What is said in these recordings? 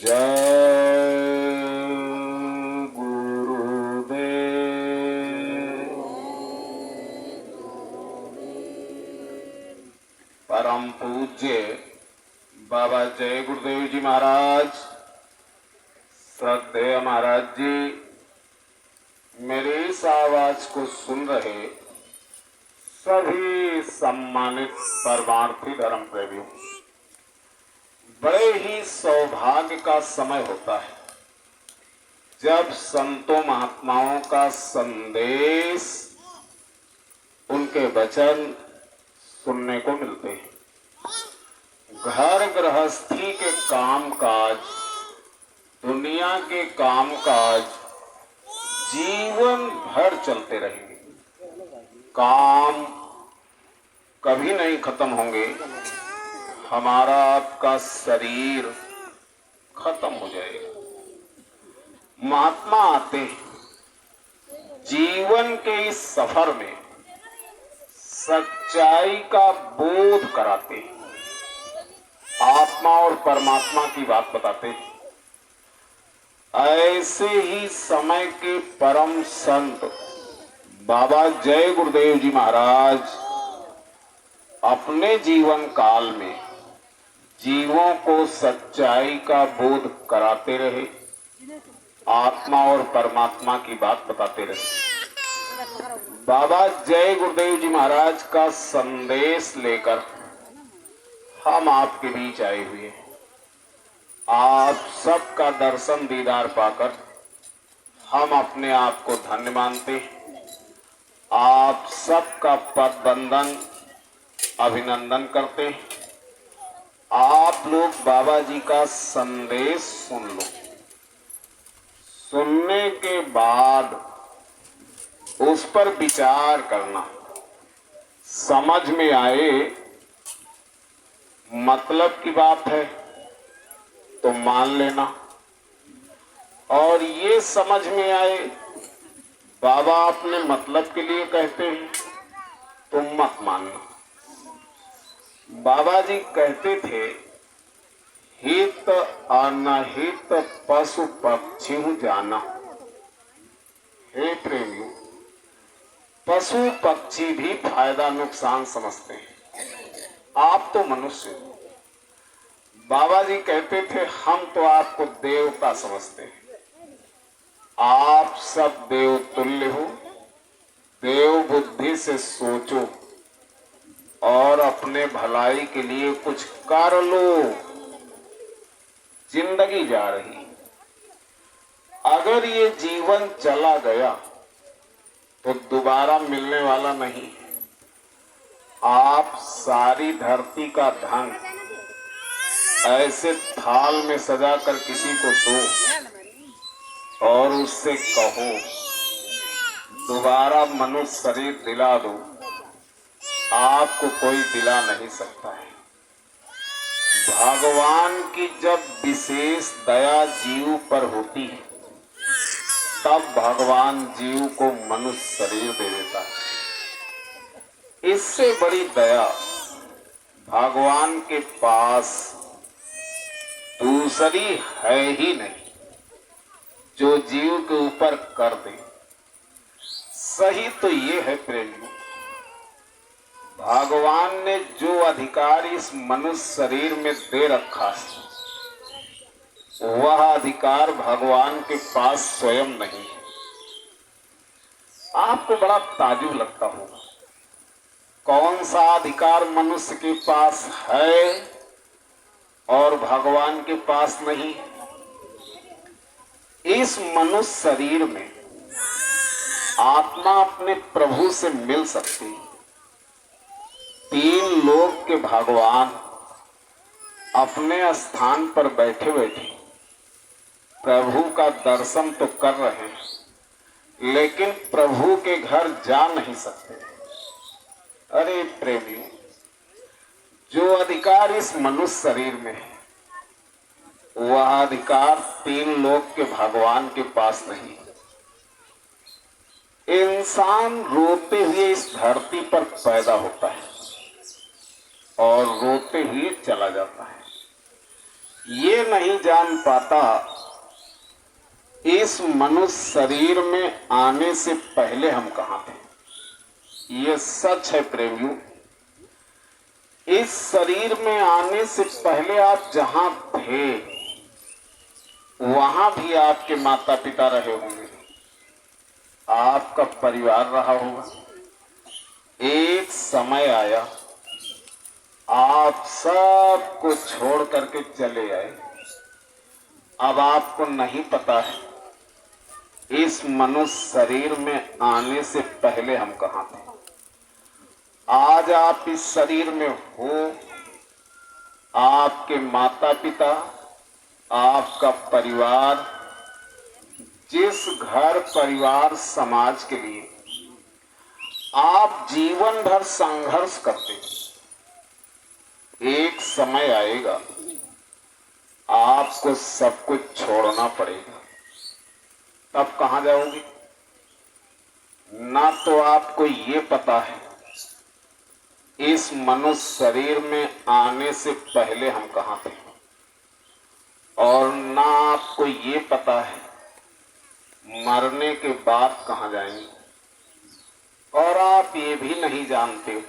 जय गुरुदेव। परम पूज्य बाबा जय गुरुदेव जी महाराज, श्रद्धेय महाराज जी, मेरी इस आवाज को सुन रहे सभी सम्मानित परमार्थी धर्म प्रेमियों, बड़े ही सौभाग्य का समय होता है जब संतों महात्माओं का संदेश, उनके वचन सुनने को मिलते हैं। घर गृहस्थी के कामकाज, दुनिया के कामकाज जीवन भर चलते रहेंगे। काम कभी नहीं खत्म होंगे। हमारा आपका शरीर खत्म हो जाएगा। महात्मा आते हैं जीवन के इस सफर में, सच्चाई का बोध कराते हैं, आत्मा और परमात्मा की बात बताते हैं। ऐसे ही समय के परम संत बाबा जय गुरुदेव जी महाराज अपने जीवन काल में जीवों को सच्चाई का बोध कराते रहे, आत्मा और परमात्मा की बात बताते रहे। बाबा जय गुरुदेव जी महाराज का संदेश लेकर हम आपके बीच आए हुए हैं। आप सबका दर्शन दीदार पाकर हम अपने आप को धन्य मानते हैं। आप सबका पद बंदन अभिनंदन करते हैं। आप लोग बाबा जी का संदेश सुन लो। सुनने के बाद उस पर विचार करना, समझ में आए मतलब की बात है तो मान लेना, और ये समझ में आए बाबा अपने मतलब के लिए कहते हैं तो मत मानना। बाबा जी कहते थे, हित अनहित पशु पक्षी हूं जाना। हे प्रेमियों, पशु पक्षी भी फायदा नुकसान समझते हैं। आप तो मनुष्य हो। बाबा जी कहते थे, हम तो आपको देवता समझते हैं। आप सब देव तुल्य हो। देव बुद्धि से सोचो और अपने भलाई के लिए कुछ कर लो। जिंदगी जा रही, अगर ये जीवन चला गया तो दोबारा मिलने वाला नहीं। आप सारी धरती का धन ऐसे थाल में सजाकर किसी को दो और उससे कहो दोबारा मनुष्य शरीर दिला दो, आपको कोई दिला नहीं सकता है। भगवान की जब विशेष दया जीव पर होती है तब भगवान जीव को मनुष्य शरीर दे देता है। इससे बड़ी दया भगवान के पास दूसरी है ही नहीं जो जीव के ऊपर कर दे। सही तो ये है प्रेमियों, भगवान ने जो अधिकार इस मनुष्य शरीर में दे रखा है, वह अधिकार भगवान के पास स्वयं नहीं है। आपको बड़ा ताज्जुब लगता होगा, कौन सा अधिकार मनुष्य के पास है और भगवान के पास नहीं। इस मनुष्य शरीर में आत्मा अपने प्रभु से मिल सकती है। तीन लोक के भगवान अपने स्थान पर बैठे बैठे प्रभु का दर्शन तो कर रहे हैं, लेकिन प्रभु के घर जा नहीं सकते। अरे प्रेमियों, जो अधिकार इस मनुष्य शरीर में है, वह अधिकार तीन लोक के भगवान के पास नहीं। इंसान रोते हुए इस धरती पर पैदा होता है और रोते हुए चला जाता है। ये नहीं जान पाता इस मनुष्य शरीर में आने से पहले हम कहां थे। ये सच है प्रेमियों, इस शरीर में आने से पहले आप जहां थे वहां भी आपके माता पिता रहे होंगे, आपका परिवार रहा होगा। एक समय आया आप सब कुछ छोड़ करके चले आए। अब आपको नहीं पता है इस मनुष्य शरीर में आने से पहले हम कहां थे। आज आप इस शरीर में हो, आपके माता पिता, आपका परिवार, जिस घर परिवार समाज के लिए आप जीवन भर संघर्ष करते हैं, एक समय आएगा आपको सब कुछ छोड़ना पड़ेगा। तब कहां जाओगे? ना तो आपको ये पता है इस मनुष्य शरीर में आने से पहले हम कहां थे, और ना आपको ये पता है मरने के बाद कहां जाएंगे, और आप ये भी नहीं जानते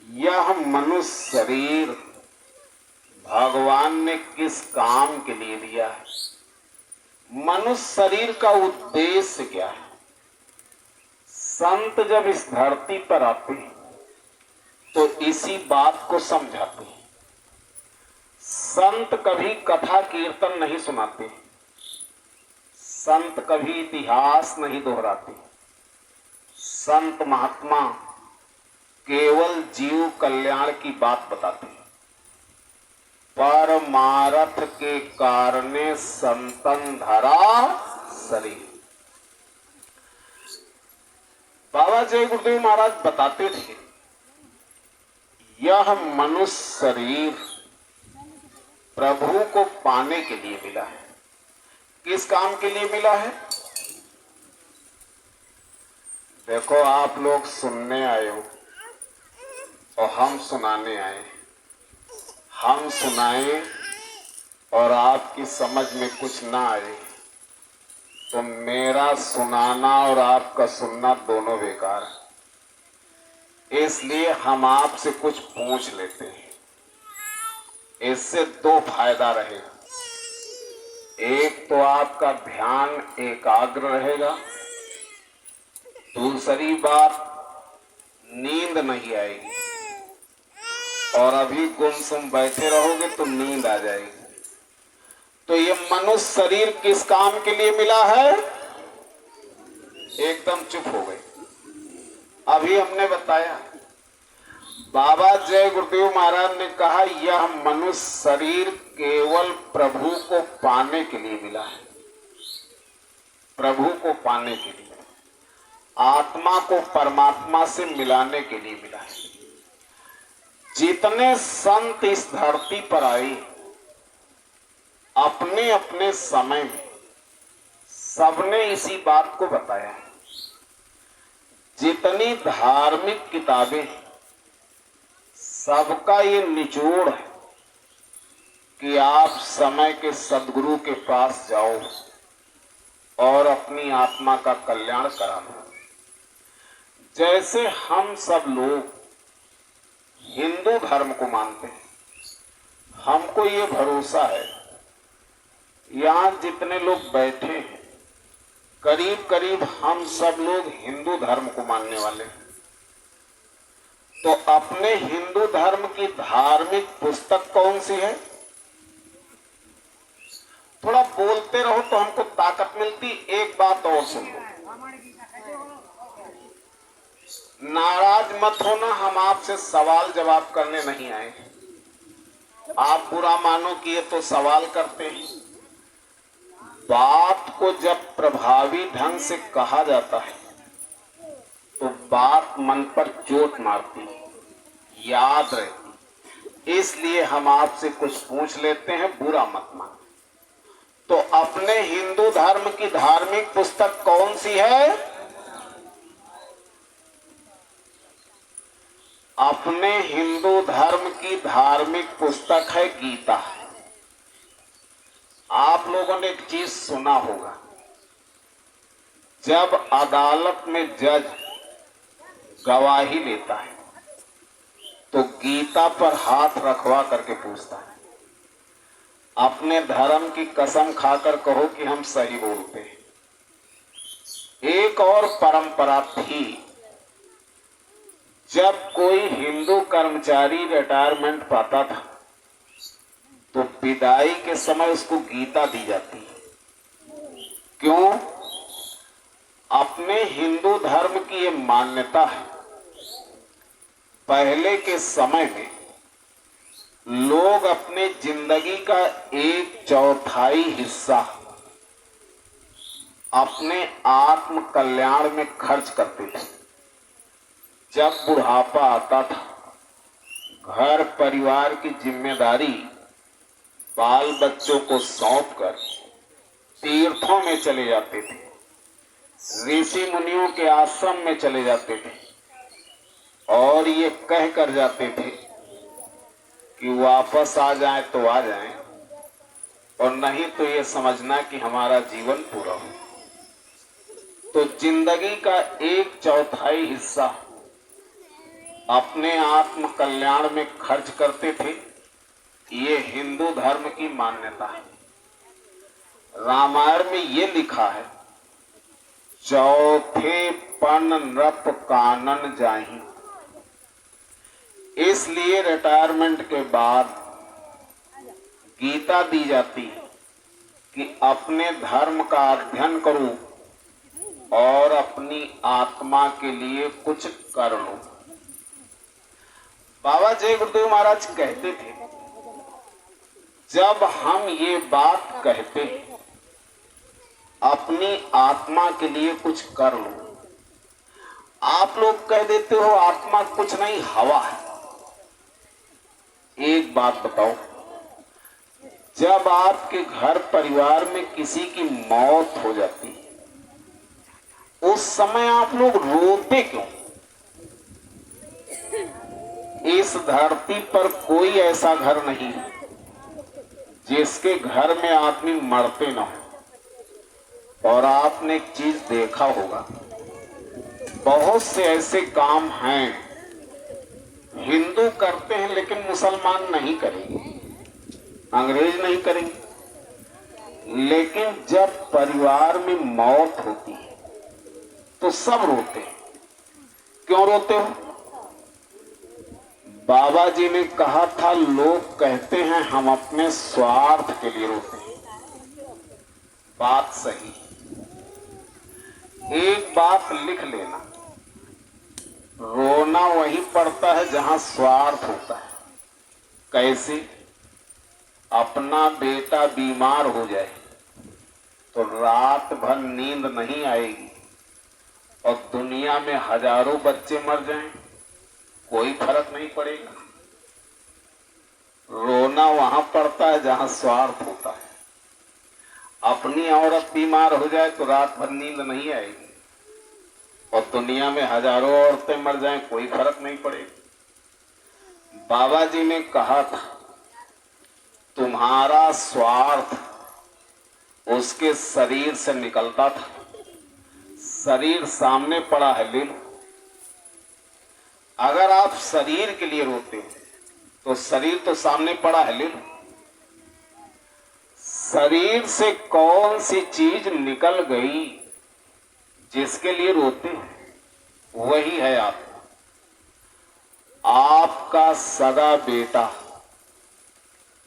यह मनुष्य शरीर भगवान ने किस काम के लिए दिया है। मनुष्य शरीर का उद्देश्य क्या है। संत जब इस धरती पर आते हैं तो इसी बात को समझाते हैं। संत कभी कथा कीर्तन नहीं सुनाते, संत कभी इतिहास नहीं दोहराते। संत महात्मा केवल जीव कल्याण की बात बताते हैं। परमारथ के कारणे संतन धरा शरीर। बाबा जय गुरुदेव महाराज बताते थे यह मनुष्य शरीर प्रभु को पाने के लिए मिला है। किस काम के लिए मिला है? देखो, आप लोग सुनने आए हो और हम सुनाने आए। हम सुनाए और आपकी समझ में कुछ ना आए तो मेरा सुनाना और आपका सुनना दोनों बेकार है। इसलिए हम आपसे कुछ पूछ लेते हैं। इससे दो फायदा रहेगा। एक तो आपका ध्यान एकाग्र रहेगा, दूसरी बात नींद नहीं आएगी। और अभी गुमसुम बैठे रहोगे तो नींद आ जाएगी। तो ये मनुष्य शरीर किस काम के लिए मिला है? एकदम चुप हो गए। अभी हमने बताया, बाबा जय गुरुदेव महाराज ने कहा यह मनुष्य शरीर केवल प्रभु को पाने के लिए मिला है। प्रभु को पाने के लिए, आत्मा को परमात्मा से मिलाने के लिए मिला है। जितने संत इस धरती पर आए अपने अपने समय में सबने इसी बात को बताया है। जितनी धार्मिक किताबें, सबका ये निचोड़ है कि आप समय के सद्गुरु के पास जाओ और अपनी आत्मा का कल्याण करा लो। जैसे हम सब लोग हिंदू धर्म को मानते हैं, हमको ये भरोसा है यहाँ जितने लोग बैठे हैं करीब करीब हम सब लोग हिंदू धर्म को मानने वाले हैं। तो अपने हिंदू धर्म की धार्मिक पुस्तक कौन सी है? थोड़ा बोलते रहो तो हमको ताकत मिलती। एक बात और सुन लो, नाराज मत होना, हम आपसे सवाल जवाब करने नहीं आए। आप बुरा मानो कि ये तो सवाल करते हैं। बात को जब प्रभावी ढंग से कहा जाता है तो बात मन पर चोट मारती है, याद रहती। इसलिए हम आपसे कुछ पूछ लेते हैं, बुरा मत मानो। तो अपने हिंदू धर्म की धार्मिक पुस्तक कौन सी है? अपने हिंदू धर्म की धार्मिक पुस्तक है गीता। आप लोगों ने एक चीज सुना होगा, जब अदालत में जज गवाही लेता है तो गीता पर हाथ रखवा करके पूछता है, अपने धर्म की कसम खाकर कहो कि हम सही बोलते हैं। एक और परंपरा थी, जब कोई हिंदू कर्मचारी रिटायरमेंट पाता था तो विदाई के समय उसको गीता दी जाती है। क्यों? अपने हिंदू धर्म की ये मान्यता है, पहले के समय में लोग अपने जिंदगी का 1/4 हिस्सा अपने आत्म कल्याण में खर्च करते थे। जब बुढ़ापा आता था, घर परिवार की जिम्मेदारी बाल बच्चों को सौंपकर तीर्थों में चले जाते थे, ऋषि मुनियों के आश्रम में चले जाते थे और ये कह कर जाते थे कि वापस आ जाए तो आ जाए और नहीं तो ये समझना कि हमारा जीवन पूरा हो। तो जिंदगी का 1/4 हिस्सा अपने आत्म कल्याण में खर्च करते थे। ये हिंदू धर्म की मान्यता है। रामायण में ये लिखा है, चौथे पन नृप कानन जाहि। इसलिए रिटायरमेंट के बाद गीता दी जाती है कि अपने धर्म का अध्ययन करो और अपनी आत्मा के लिए कुछ कर लो। बाबा जय गुरुदेव महाराज कहते थे, जब हम ये बात कहते अपनी आत्मा के लिए कुछ कर लो, आप लोग कह देते हो आत्मा कुछ नहीं, हवा है। एक बात बताओ, जब आपके घर परिवार में किसी की मौत हो जाती है, उस समय आप लोग रोते क्यों? इस धरती पर कोई ऐसा घर नहीं है जिसके घर में आदमी मरते ना हो। और आपने एक चीज देखा होगा, बहुत से ऐसे काम हैं हिंदू करते हैं लेकिन मुसलमान नहीं करेंगे, अंग्रेज नहीं करेंगे। लेकिन जब परिवार में मौत होती है तो सब रोते हैं। क्यों रोते हो? बाबा जी ने कहा था, लोग कहते हैं हम अपने स्वार्थ के लिए रोते हैं। बात सही। एक बात लिख लेना, रोना वहीं पड़ता है जहां स्वार्थ होता है। कैसे? अपना बेटा बीमार हो जाए तो रात भर नींद नहीं आएगी और दुनिया में हजारों बच्चे मर जाएं, कोई फर्क नहीं पड़ेगा। रोना वहां पड़ता है जहां स्वार्थ होता है। अपनी औरत बीमार हो जाए तो रात भर नींद नहीं आएगी और दुनिया में हजारों औरतें मर जाएं, कोई फर्क नहीं पड़ेगा। बाबा जी ने कहा था, तुम्हारा स्वार्थ उसके शरीर से निकलता था। शरीर सामने पड़ा है, ले लो। अगर आप शरीर के लिए रोते हो तो शरीर तो सामने पड़ा है, ले लो। शरीर से कौन सी चीज निकल गई जिसके लिए रोते हैं? वही है आपका सगा बेटा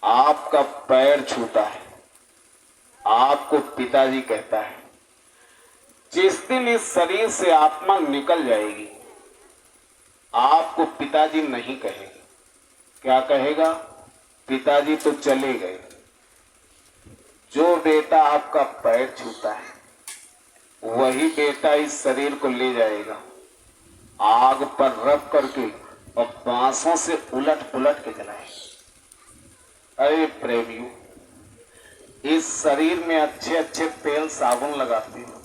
आपका पैर छूता है, आपको पिताजी कहता है। जिस दिन इस शरीर से आत्मा निकल जाएगी, आपको पिताजी नहीं कहेगा। क्या कहेगा? पिताजी तो चले गए। जो बेटा आपका पैर छूता है वही बेटा इस शरीर को ले जाएगा, आग पर रख करके और बांसों से उलट पुलट के जलाएगा। अरे प्रेमियों, इस शरीर में अच्छे अच्छे तेल साबुन लगाते हो।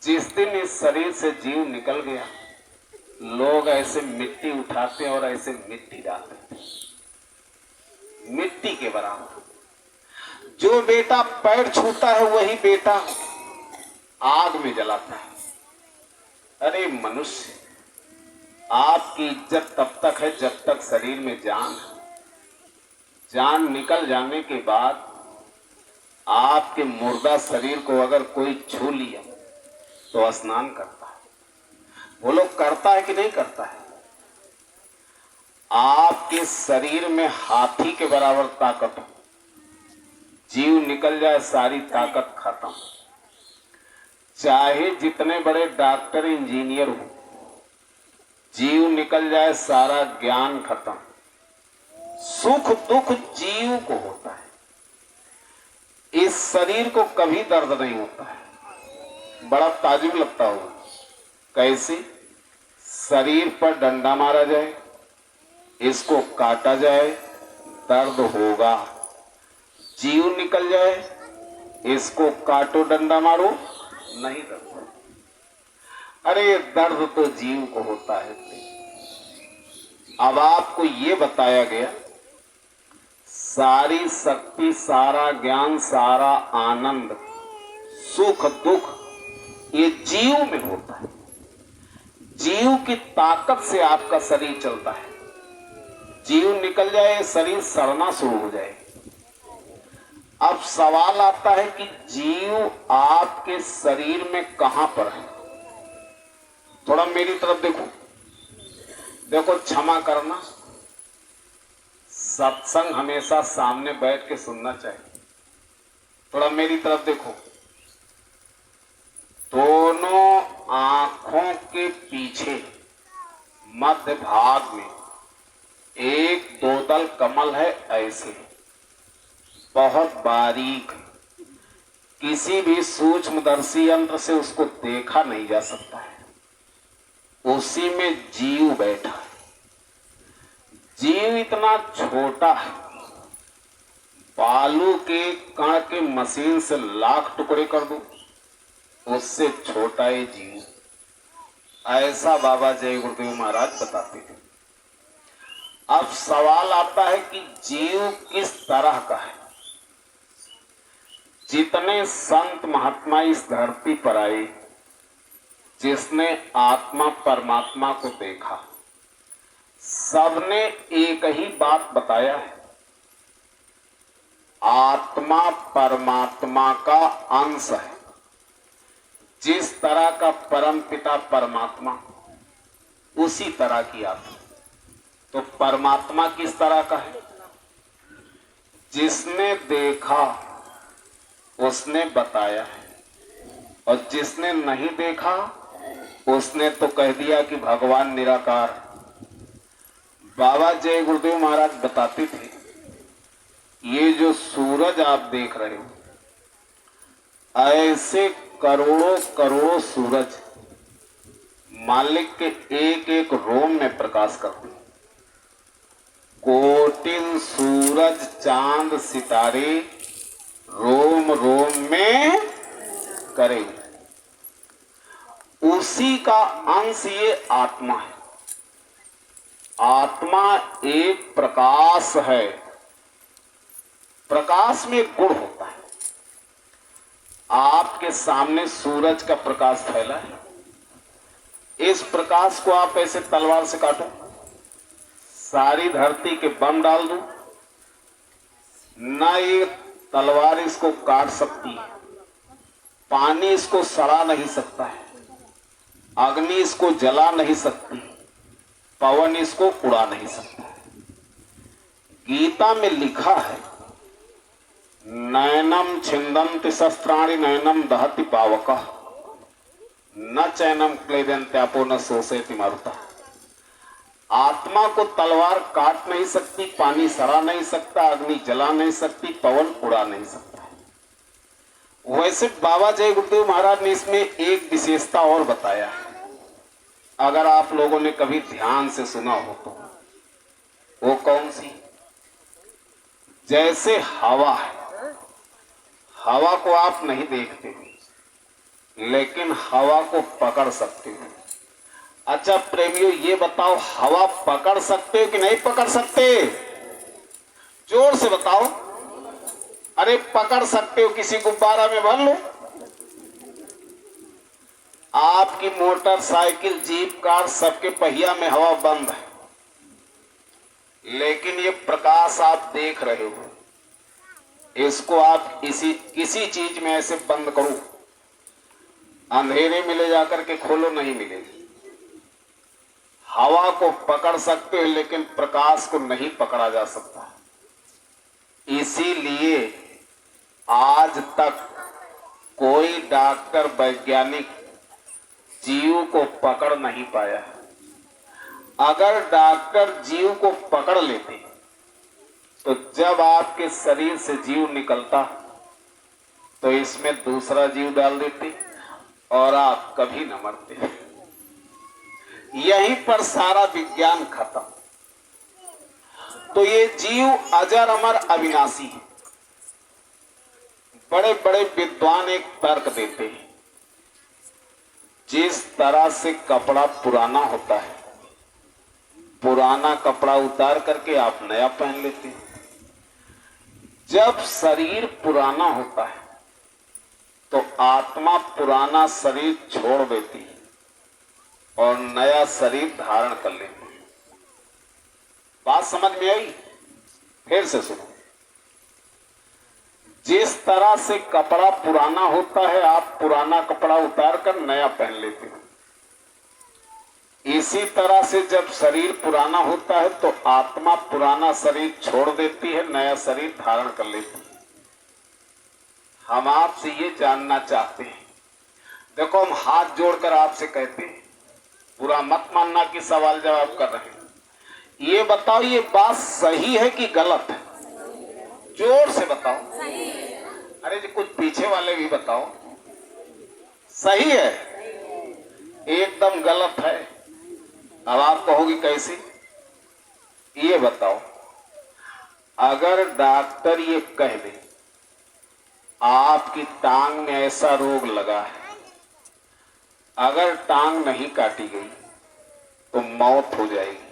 जिस दिन इस शरीर से जीव निकल गया, लोग ऐसे मिट्टी उठाते और ऐसे मिट्टी डालते, मिट्टी के बराबर। जो बेटा पैर छूता है वही बेटा आग में जलाता है। अरे मनुष्य, आपकी इज्जत तब तक है जब तक शरीर में जान है। जान निकल जाने के बाद आपके मुर्दा शरीर को अगर कोई छू लिया तो स्नान करता है। वो लोग करता है कि नहीं करता है? आपके शरीर में हाथी के बराबर ताकत हो, जीव निकल जाए सारी ताकत खत्म। चाहे जितने बड़े डॉक्टर इंजीनियर हो, जीव निकल जाए सारा ज्ञान खत्म। सुख दुख जीव को होता है, इस शरीर को कभी दर्द नहीं होता है। बड़ा ताजुब लगता होगा, कैसे? शरीर पर डंडा मारा जाए, इसको काटा जाए, दर्द होगा। जीव निकल जाए, इसको काटो डंडा मारो, नहीं दर्द। अरे दर्द तो जीव को होता है। अब आपको ये बताया गया, सारी शक्ति, सारा ज्ञान, सारा आनंद, सुख दुख ये जीव में होता है। जीव की ताकत से आपका शरीर चलता है। जीव निकल जाए, शरीर सड़ना शुरू हो जाए। अब सवाल आता है कि जीव आपके शरीर में कहां पर है? थोड़ा मेरी तरफ देखो। देखो, क्षमा करना, सत्संग हमेशा सामने बैठ के सुनना चाहिए। थोड़ा मेरी तरफ देखो। दोनों आंखों के पीछे मध्य भाग में एक दो दल कमल है, ऐसे बहुत बारीक, किसी भी सूक्ष्मदर्शी यंत्र से उसको देखा नहीं जा सकता है। उसी में जीव बैठा है। जीव इतना छोटा है, बालू के कण के मशीन से लाख टुकड़े कर दो, उससे छोटा है जीव। ऐसा बाबा जय गुरुदेव महाराज बताते थे। अब सवाल आता है कि जीव किस तरह का है? जितने संत महात्मा इस धरती पर आए, जिसने आत्मा परमात्मा को देखा, सबने एक ही बात बताया है, आत्मा परमात्मा का अंश है। जिस तरह का परम पिता परमात्मा, उसी तरह की आत्मा। तो परमात्मा किस तरह का है? जिसने देखा उसने बताया है, और जिसने नहीं देखा उसने तो कह दिया कि भगवान निराकार। बाबा जय गुरुदेव महाराज बताते थे, ये जो सूरज आप देख रहे हो, ऐसे करोड़ों करोड़ों सूरज मालिक के एक एक रोम में प्रकाश करते हैं। कोटिन सूरज चांद सितारे रोम रोम में करे, उसी का अंश ये आत्मा है। आत्मा एक प्रकाश है। प्रकाश में एक गुण होता है। आपके सामने सूरज का प्रकाश फैला है, इस प्रकाश को आप ऐसे तलवार से काटो, सारी धरती के बम डाल दो, ना ये तलवार इसको काट सकती है, पानी इसको सड़ा नहीं सकता है, अग्नि इसको जला नहीं सकती, पवन इसको उड़ा नहीं सकता है। गीता में लिखा है, नैनम छिंदन्ति शस्त्राणि नैनम दहति पावकः न चैनम क्लेदन्त्यापो न शोषयति मारुतः। आत्मा को तलवार काट नहीं सकती, पानी सड़ा नहीं सकता, अग्नि जला नहीं सकती, पवन उड़ा नहीं सकता है। वैसे बाबा जय गुरुदेव महाराज ने इसमें एक विशेषता और बताया है, अगर आप लोगों ने कभी ध्यान से सुना हो तो। वो कौन सी? जैसे हवा है, हवा को आप नहीं देखते लेकिन हवा को पकड़ सकते हो। अच्छा प्रेमियों, ये बताओ, हवा पकड़ सकते हो कि नहीं पकड़ सकते? जोर से बताओ। अरे पकड़ सकते हो, किसी गुब्बारा में भर लो। आपकी मोटरसाइकिल, जीप, कार, सबके पहिया में हवा बंद है, लेकिन ये प्रकाश आप देख रहे हो, इसको आप किसी चीज में ऐसे बंद करो, अंधेरे में ले जाकर के खोलो, नहीं मिलेगी। हवा को पकड़ सकते हो लेकिन प्रकाश को नहीं पकड़ा जा सकता। इसीलिए आज तक कोई डॉक्टर, वैज्ञानिक जीव को पकड़ नहीं पाया। अगर डॉक्टर जीव को पकड़ लेते तो जब आपके शरीर से जीव निकलता तो इसमें दूसरा जीव डाल देते और आप कभी न मरते। यहीं पर सारा विज्ञान खत्म। तो ये जीव अजर अमर अविनाशी है। बड़े बड़े विद्वान एक तर्क देते हैं, जिस तरह से कपड़ा पुराना होता है, पुराना कपड़ा उतार करके आप नया पहन लेते हैं। जब शरीर पुराना होता है तो आत्मा पुराना शरीर छोड़ देती है और नया शरीर धारण कर लेती है। बात समझ में आई? फिर से सुनो। जिस तरह से कपड़ा पुराना होता है, आप पुराना कपड़ा उतार कर नया पहन लेते हो, इसी तरह से जब शरीर पुराना होता है तो आत्मा पुराना शरीर छोड़ देती है, नया शरीर धारण कर लेती है। हम आपसे ये जानना चाहते हैं, देखो हम हाथ जोड़कर आपसे कहते हैं, पूरा मत मानना कि सवाल जवाब कर रहे हैं, ये बताओ ये बात सही है कि गलत है? जोर से बताओ। सही है। अरे जी कुछ पीछे वाले भी बताओ। सही है, एकदम गलत है। अब आप कहोगी कैसे? ये बताओ, अगर डॉक्टर ये कह दे आपकी टांग में ऐसा रोग लगा है, अगर टांग नहीं काटी गई तो मौत हो जाएगी,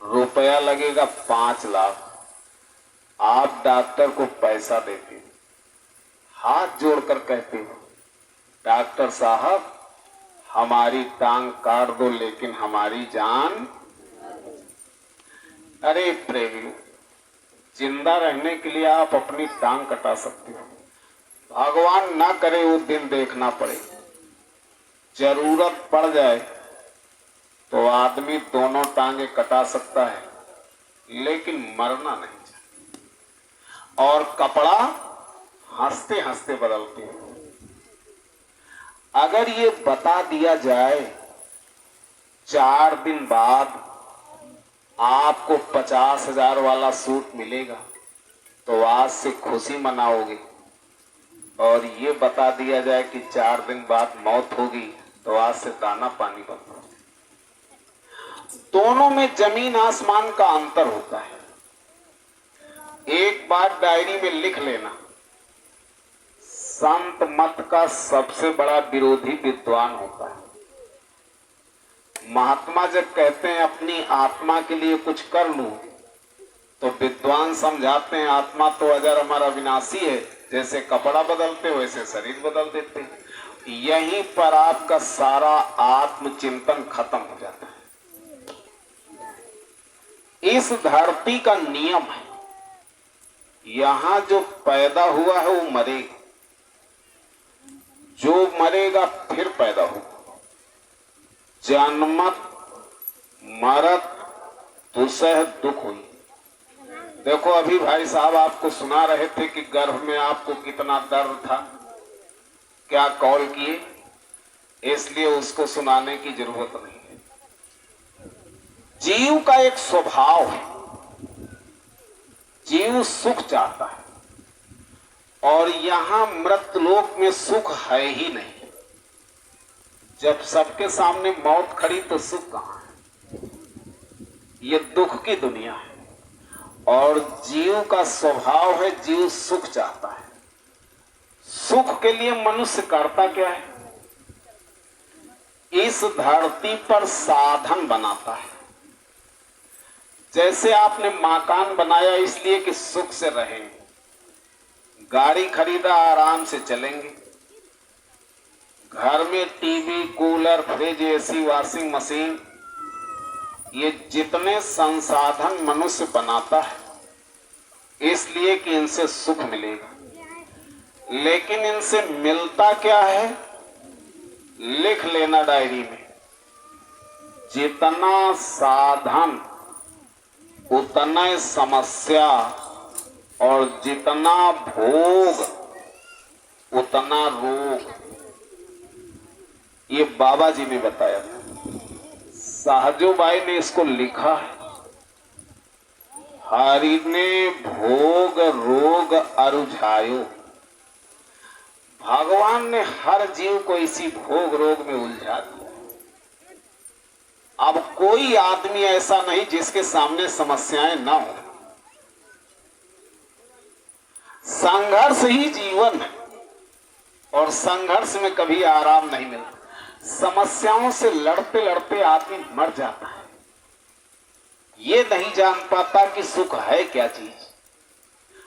रुपया लगेगा 5 लाख, आप डॉक्टर को पैसा देते हो, हाथ जोड़कर कहते हो डॉक्टर साहब हमारी टांग काट दो लेकिन हमारी जान। अरे प्रेमी, जिंदा रहने के लिए आप अपनी टांग कटा सकते हो, भगवान ना करे वो दिन देखना पड़े, जरूरत पड़ जाए तो आदमी दोनोदोनों कटा सकता है, लेकिन मरना नहीं चाहिए। और कपड़ा हंसते हंसते बदलते हैं। अगर ये बता दिया जाए 4 दिन बाद आपको 50,000 वाला सूट मिलेगा तो आज से खुशी मनाओगे, और ये बता दिया जाए कि 4 दिन बाद मौत होगी तो आज से दाना पानी बंद हो। दोनों में जमीन आसमान का अंतर होता है। एक बात डायरी में लिख लेना, संत मत का सबसे बड़ा विरोधी विद्वान होता है। महात्मा जब कहते हैं अपनी आत्मा के लिए कुछ कर लूं, तो विद्वान समझाते हैं आत्मा तो अजर अमर अविनाशी है, जैसे कपड़ा बदलते वैसे शरीर बदल देते हैं। यहीं पर आपका सारा आत्मचिंतन खत्म हो जाता है। इस धरती का नियम है, यहां जो पैदा हुआ है वो मरेगा, जो मरेगा फिर पैदा होगा। जन्मत मरत दुसह दुख हुई। देखो अभी भाई साहब आपको सुना रहे थे कि गर्भ में आपको कितना दर्द था, क्या कॉल किए, इसलिए उसको सुनाने की जरूरत नहीं है। जीव का एक स्वभाव है, जीव सुख चाहता है, और यहां मृतलोक में सुख है ही नहीं। जब सबके सामने मौत खड़ी तो सुख कहां है? ये दुख की दुनिया है। और जीव का स्वभाव है, जीव सुख चाहता है। सुख के लिए मनुष्य करता क्या है? इस धरती पर साधन बनाता है। जैसे आपने मकान बनाया इसलिए कि सुख से रहेंगे, गाड़ी खरीदा, आराम से चलेंगे। घर में TV, cooler, fridge, AC, washing machine, ये जितने संसाधन मनुष्य बनाता है इसलिए कि इनसे सुख मिलेगा, लेकिन इनसे मिलता क्या है? लिख लेना डायरी में। जितना साधन उतना समस्या, और जितना भोग उतना रोग। ये बाबा जी ने बताया था। साहजोबाई ने इसको लिखा है। हरि ने भोग रोग अरुझायो। भगवान ने हर जीव को इसी भोग रोग में उलझा दिया। अब कोई आदमी ऐसा नहीं जिसके सामने समस्याएं ना हो। संघर्ष ही जीवन है, और संघर्ष में कभी आराम नहीं मिलता। समस्याओं से लड़ते लड़ते आदमी मर जाता है। ये नहीं जान पाता कि सुख है क्या चीज।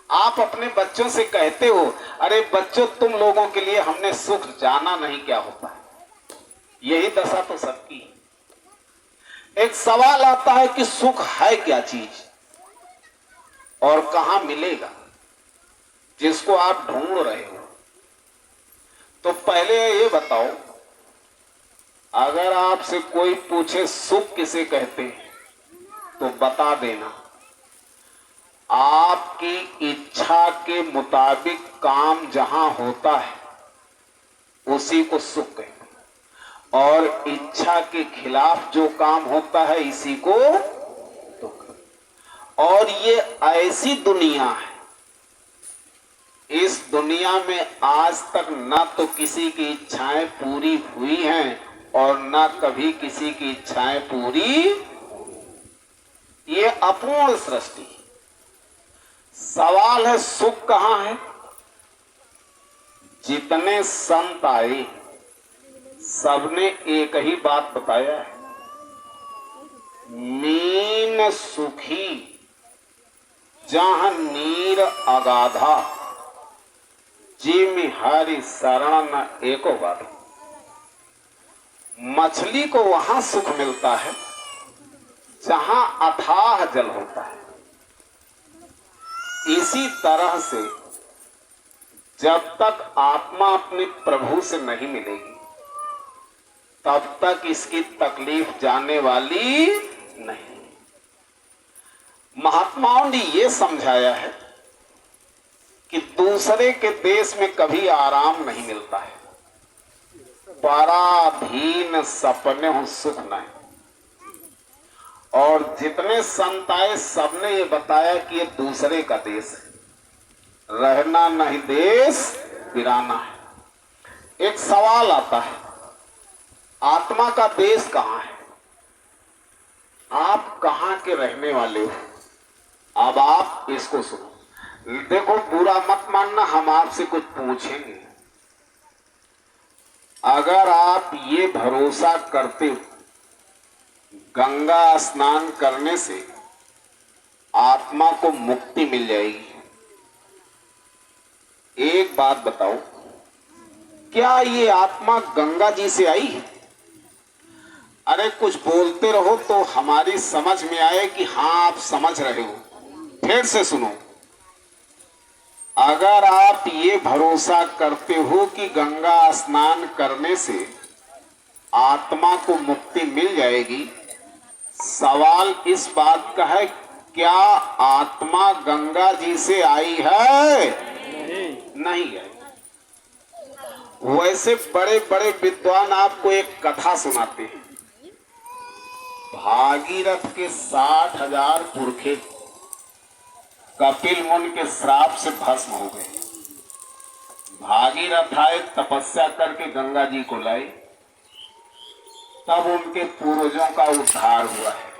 आप अपने बच्चों से कहते हो, अरे बच्चों तुम लोगों के लिए हमने सुख जाना नहीं क्या होता है। यही दशा तो सबकी है। एक सवाल आता है कि सुख है क्या चीज और कहां मिलेगा, जिसको आप ढूंढ रहे हो। तो पहले ये बताओ, अगर आपसे कोई पूछे सुख किसे कहते हैं तो बता देना। आपकी इच्छा के मुताबिक काम जहां होता है उसी को सुख कहते हैं, और इच्छा के खिलाफ जो काम होता है इसी को दुख। और ये ऐसी दुनिया है, इस दुनिया में आज तक न तो किसी की इच्छाएं पूरी हुई हैं और न कभी किसी की इच्छाएं पूरी। ये अपूर्ण सृष्टि। सवाल है सुख कहां है? जितने संत आए सबने एक ही बात बताया है, मीन सुखी जहां नीर अगाधा, जिम हरि शरण न एको बात। मछली को वहां सुख मिलता है जहां अथाह जल होता है। इसी तरह से जब तक आत्मा अपने प्रभु से नहीं मिलेगी तब तक इसकी तकलीफ जाने वाली नहीं। महात्माओं ने यह समझाया है कि दूसरे के देश में कभी आराम नहीं मिलता है। पराधीन सपने सुख नहीं। और जितने संत आए सबने ये बताया कि ये दूसरे का देश है, रहना नहीं देश बिराना है। एक सवाल आता है, आत्मा का देश कहां है? आप कहां के रहने वाले हो? अब आप इसको सुनो। देखो, बुरा मत मानना, हम आपसे कुछ पूछेंगे। अगर आप ये भरोसा करते हो गंगा स्नान करने से आत्मा को मुक्ति मिल जाएगी, एक बात बताओ, क्या ये आत्मा गंगा जी से आई है? अरे कुछ बोलते रहो तो हमारी समझ में आए कि हाँ आप समझ रहे हो। फिर से सुनो। अगर आप ये भरोसा करते हो कि गंगा स्नान करने से आत्मा को मुक्ति मिल जाएगी, सवाल इस बात का है, क्या आत्मा गंगा जी से आई है? नहीं है। वैसे बड़े बड़े विद्वान आपको एक कथा सुनाते हैं। भागीरथ के 60,000 पुरखे कपिल मुनि के श्राप से भस्म हो गए। भागीरथ आए, तपस्या करके गंगा जी को लाए, तब उनके पूर्वजों का उद्धार हुआ है।